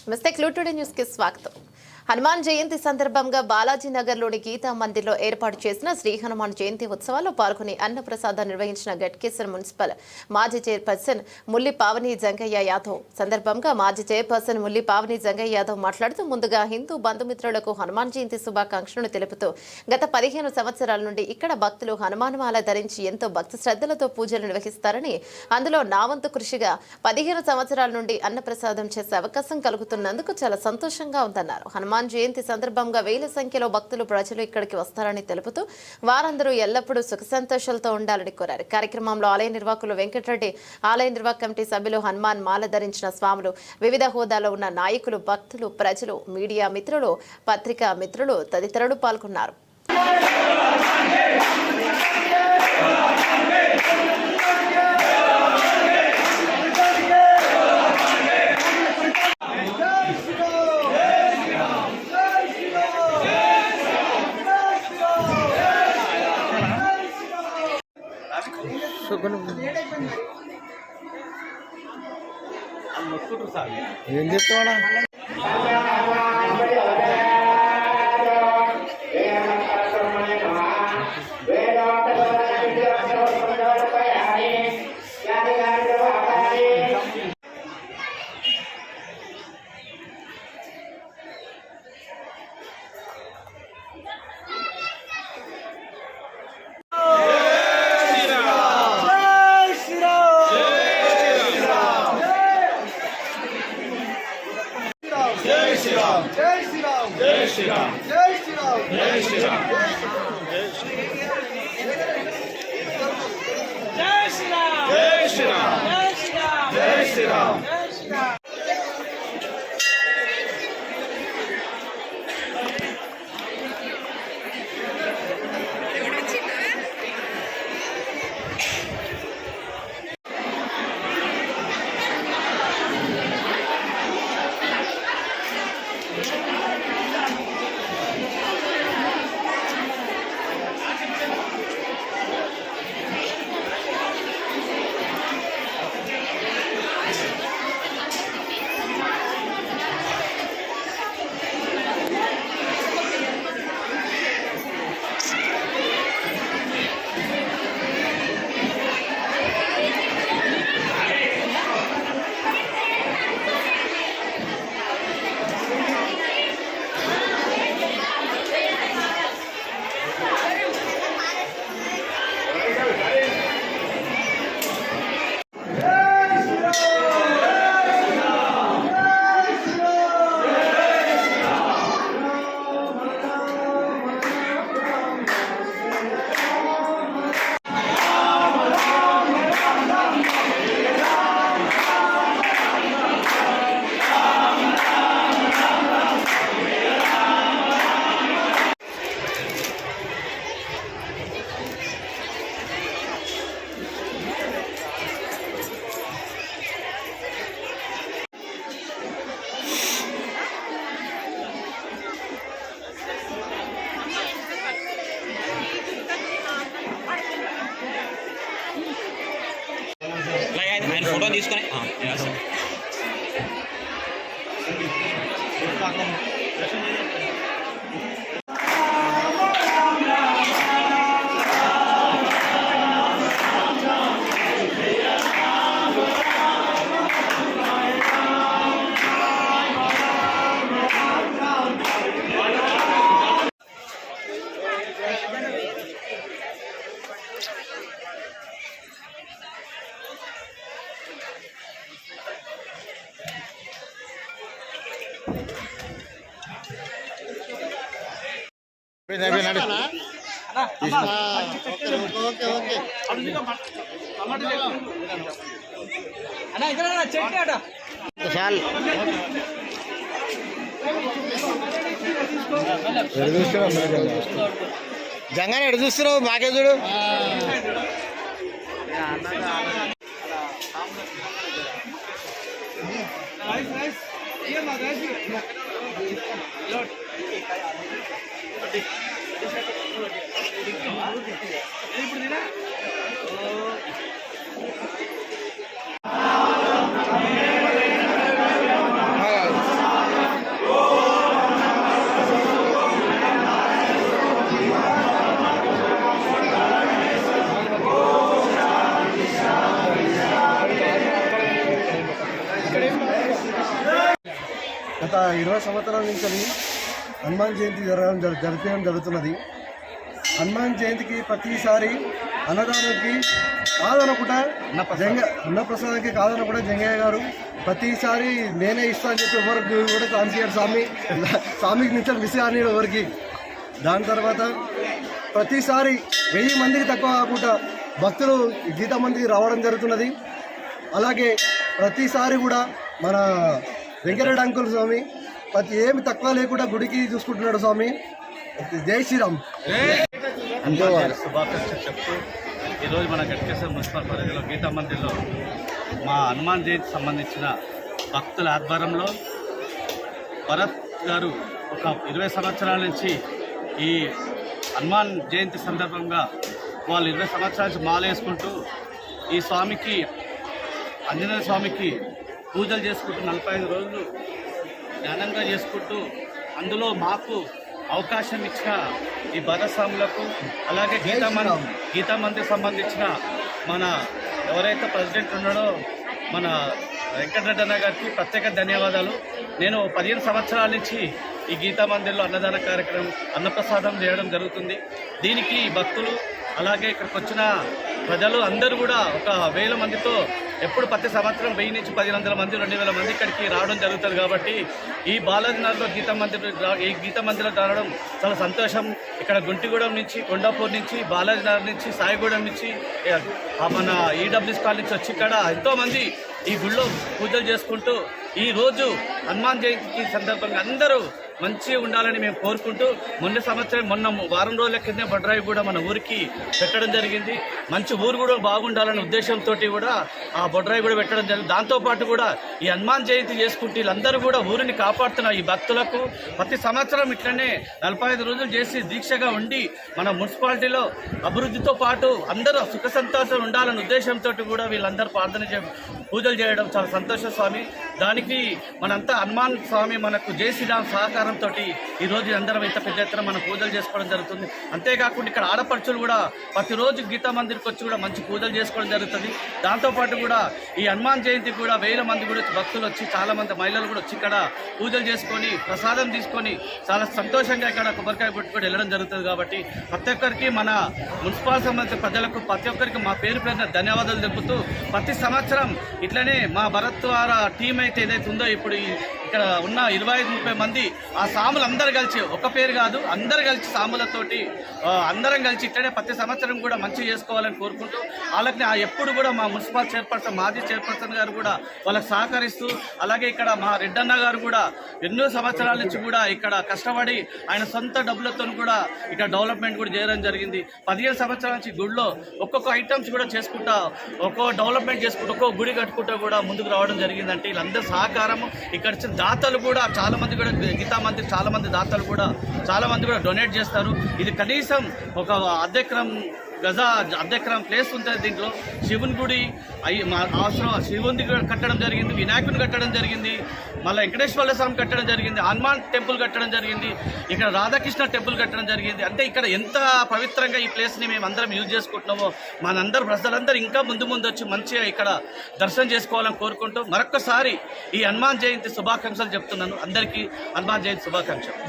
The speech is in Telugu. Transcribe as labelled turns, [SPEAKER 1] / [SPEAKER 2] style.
[SPEAKER 1] నమస్తే క్లూ టుడే న్యూస్ కి స్వాగతం. హనుమాన్ జయంతి సందర్భంగా బాలాజీనగర్లోని గీతా మందిర్లో ఏర్పాటు చేసిన శ్రీ హనుమాన్ జయంతి ఉత్సవాల్లో పాల్గొని అన్నప్రసాదం నిర్వహించిన గట్కేసర్ మున్సిపల్ మాజీ చైర్పర్సన్ ముల్లి పావని జంగయ్య యాదవ్. సందర్భంగా మాజీ చైర్పర్సన్ ముల్లి పావని జంగయ్య యాదవ్ మాట్లాడుతూ ముందుగా హిందూ బంధుమిత్రులకు హనుమాన్ జయంతి శుభాకాంక్షలను తెలుపుతూ గత 15 సంవత్సరాల నుండి ఇక్కడ భక్తులు హనుమాన్ మాల ధరించి ఎంతో భక్తి శ్రద్ధలతో పూజలు నిర్వహిస్తారని, అందులో నా వంతు కృషిగా 15 సంవత్సరాల నుండి అన్నప్రసాదం చేసే అవకాశం కలుగుతున్నందుకు చాలా సంతోషంగా ఉందన్నారు. హనుమాన్ జయంతి సందర్భంగా వేల సంఖ్యలో భక్తులు ప్రజలు ఇక్కడికి వస్తారని తెలుపుతూ వారందరూ ఎల్లప్పుడూ సుఖ సంతోషాలతో ఉండాలని కోరారు. కార్యక్రమంలో ఆలయ నిర్వాహకులు వెంకటరెడ్డి, ఆలయ నిర్వాహక కమిటీ సభ్యులు, హనుమాన్ మాల ధరించిన స్వాములు, వివిధ హోదాలో ఉన్న నాయకులు, భక్తులు, ప్రజలు, మీడియా మిత్రులు, పత్రికా మిత్రులు తదితరులు పాల్గొన్నారు.
[SPEAKER 2] ఏం చెప్తావాడా
[SPEAKER 3] ఫోటో తీసుకొని
[SPEAKER 2] జంగానే ఎడు చూస్తున్నావు మాకే చూడు.
[SPEAKER 3] గత 20 సంవత్సరాల నుంచి హనుమాన్ జయంతి జరిపేయడం జరుగుతున్నది. హనుమాన్ జయంతికి ప్రతిసారి అన్నదానానికి కాదనకుండా అన్నప్రసాదానికి కాదనకుండా జంగయ్య గారు ప్రతిసారి నేనే ఇస్తా అని చెప్పి ఎవరికి కూడా ఛాన్స్ ఇయ్యారు. స్వామికి నుంచి మిస్ అని ఎవరికి. దాని తర్వాత ప్రతిసారి 1000 మందికి తక్కువ కాకుండా భక్తులు గీతా మందికి రావడం జరుగుతున్నది. అలాగే ప్రతిసారి కూడా మన వెంకటరెడ్డి అంకుల్ స్వామి ఏమి తక్కువ లేకుండా గుడికి చూసుకుంటున్నాడు స్వామి. జై శ్రీరామ్.
[SPEAKER 4] శుభాకాంక్షలు చెప్తూ ఈరోజు మన గట్కేశ్వర మున్సిపల్ పరిధిలో గీతా మందిర్లో మా హనుమాన్ జయంతి సంబంధించిన భక్తుల ఆధ్వర్యంలో భరత్ గారు ఒక 20 సంవత్సరాల నుంచి ఈ హనుమాన్ జయంతి సందర్భంగా వాళ్ళు 20 సంవత్సరాల నుంచి మాల వేసుకుంటూ ఈ స్వామికి ఆంజనేయ స్వామికి పూజలు చేసుకుంటూ 45 రోజులు జ్ఞానంగా చేసుకుంటూ అందులో మాకు అవకాశం ఇచ్చిన ఈ భాగస్వాములకు అలాగే గీతా మందిర్ సంబంధించిన మన ఎవరైతే ప్రెసిడెంట్ ఉన్నాడో మన వెంకటరెడ్డి అన్న గారికి ప్రత్యేక ధన్యవాదాలు. నేను 15 సంవత్సరాల నుంచి ఈ గీతా మందిర్లో అన్నదాన కార్యక్రమం అన్నప్రసాదం చేయడం జరుగుతుంది. దీనికి భక్తులు అలాగే ఇక్కడికి వచ్చిన ప్రజలు అందరూ కూడా ఒక 1000 మందితో ఎప్పుడు ప్రతి సంవత్సరం 1000 నుంచి 1500 మంది 2000 మంది ఇక్కడికి రావడం జరుగుతుంది. కాబట్టి ఈ బాలాజీనగర్లో ఈ గీతా మందిరం రావడం చాలా సంతోషం. ఇక్కడ గుంటిగూడెం నుంచి, కొండాపూర్ నుంచి, బాలాజీనగర్ నుంచి, సాయిగూడెం నుంచి, మన ఈడబ్ల్యూఎస్ కాలనీ నుంచి వచ్చి ఇక్కడ ఎంతోమంది ఈ గుళ్ళో పూజలు చేసుకుంటూ ఈరోజు హనుమాన్ జయంతి సందర్భంగా అందరూ మంచిగా ఉండాలని మేము కోరుకుంటూ మొన్న వారం రోజుల కింద బొడ్రాయి కూడా మన ఊరికి పెట్టడం జరిగింది. మంచి ఊరు కూడా బాగుండాలనే ఉద్దేశంతో కూడా ఆ బొడ్రాయి కూడా పెట్టడం జరిగింది. దాంతోపాటు కూడా ఈ హనుమాన్ జయంతి చేసుకుంటూ వీళ్ళందరూ కూడా ఊరిని కాపాడుతున్న ఈ భక్తులకు ప్రతి సంవత్సరం ఇట్లనే 45 రోజులు చేసి దీక్షగా ఉండి మన మున్సిపాలిటీలో అభివృద్ధితో పాటు అందరూ సుఖ సంతోషాలు ఉండాలనే ఉద్దేశంతో కూడా వీళ్ళందరూ పూజలు చేయడం చాలా సంతోషం స్వామి. దానికి మనంతా హనుమాన్ స్వామి మనకు జై శ్రీరామ్ సహకారంతో ఈరోజు అందరం ఇంత పెద్ద ఎత్తున మనం పూజలు చేసుకోవడం జరుగుతుంది. అంతేకాకుండా ఇక్కడ ఆడపడుచులు కూడా ప్రతిరోజు గీతా మందిర్కి వచ్చి కూడా మంచి పూజలు చేసుకోవడం జరుగుతుంది. దాంతోపాటు కూడా ఈ హనుమాన్ జయంతి కూడా 1000 మంది కూడా భక్తులు వచ్చి చాలామంది మహిళలు కూడా వచ్చి ఇక్కడ పూజలు చేసుకొని ప్రసాదం తీసుకొని చాలా సంతోషంగా ఇక్కడ కొబ్బరికాయ కొట్టుకొని వెళ్ళడం జరుగుతుంది. కాబట్టి ప్రతి ఒక్కరికి మన మున్సిపల్ సంబంధించిన ప్రజలకు ప్రతి ఒక్కరికి మా పేరు పేరున ధన్యవాదాలు తెలుపుతూ ప్రతి సంవత్సరం ఇట్లనే మా భరత్ ద్వారా టీం అయితే ఏదైతే ఉందో ఇప్పుడు ఇక్కడ ఉన్న 25-30 మంది ఆ సాములు అందరు కలిసి ఒక పేరు కాదు అందరు కలిసి సాములతోటి అందరం కలిసి ఇట్లనే ప్రతి సంవత్సరం కూడా మంచిగా చేసుకోవాలని కోరుకుంటూ వాళ్ళకి ఎప్పుడు కూడా మా మున్సిపల్ చైర్పర్సన్ మాజీ చైర్పర్సన్ గారు కూడా వాళ్ళకి సహకరిస్తూ అలాగే ఇక్కడ మా రెడ్డన్న గారు కూడా ఎన్నో సంవత్సరాల నుంచి కూడా ఇక్కడ కష్టపడి ఆయన సొంత డబ్బులతో కూడా ఇక్కడ డెవలప్మెంట్ కూడా చేయడం జరిగింది. 15 సంవత్సరాల నుంచి గుడిలో ఒక్కొక్క ఐటమ్స్ కూడా చేసుకుంటా ఒక్కో డెవలప్మెంట్ చేసుకుంటూ ఒక్కో గుడి కట్టుకుంటూ కూడా ముందుకు రావడం జరిగిందంటే వీళ్ళందరూ సహకారము ఇక్కడ దాతలు కూడా చాలా మంది కూడా గీతా మందిర్ చాలా మంది దాతలు కూడా చాలా మంది కూడా డొనేట్ చేస్తారు. ఇది కనీసం ఒక అర్ధెకరం ప్లేస్ ఉంటుంది. దీంట్లో శివుని గుడి అవసరం శివుని కట్టడం జరిగింది, వినాయకుని కట్టడం జరిగింది, మళ్ళీ వెంకటేశ్వర స్వామి కట్టడం జరిగింది, హనుమాన్ టెంపుల్ కట్టడం జరిగింది, ఇక్కడ రాధాకృష్ణ టెంపుల్ కట్టడం జరిగింది. అంటే ఇక్కడ ఎంత పవిత్రంగా ఈ ప్లేస్ని మేము అందరం యూజ్ చేసుకుంటున్నామో మనందరూ ప్రజలందరూ ఇంకా ముందు వచ్చి మంచిగా ఇక్కడ దర్శనం చేసుకోవాలని కోరుకుంటూ మరొక్కసారి ఈ హనుమాన్ జయంతి శుభాకాంక్షలు చెప్తున్నాను. అందరికీ హనుమాన్ జయంతి శుభాకాంక్షలు.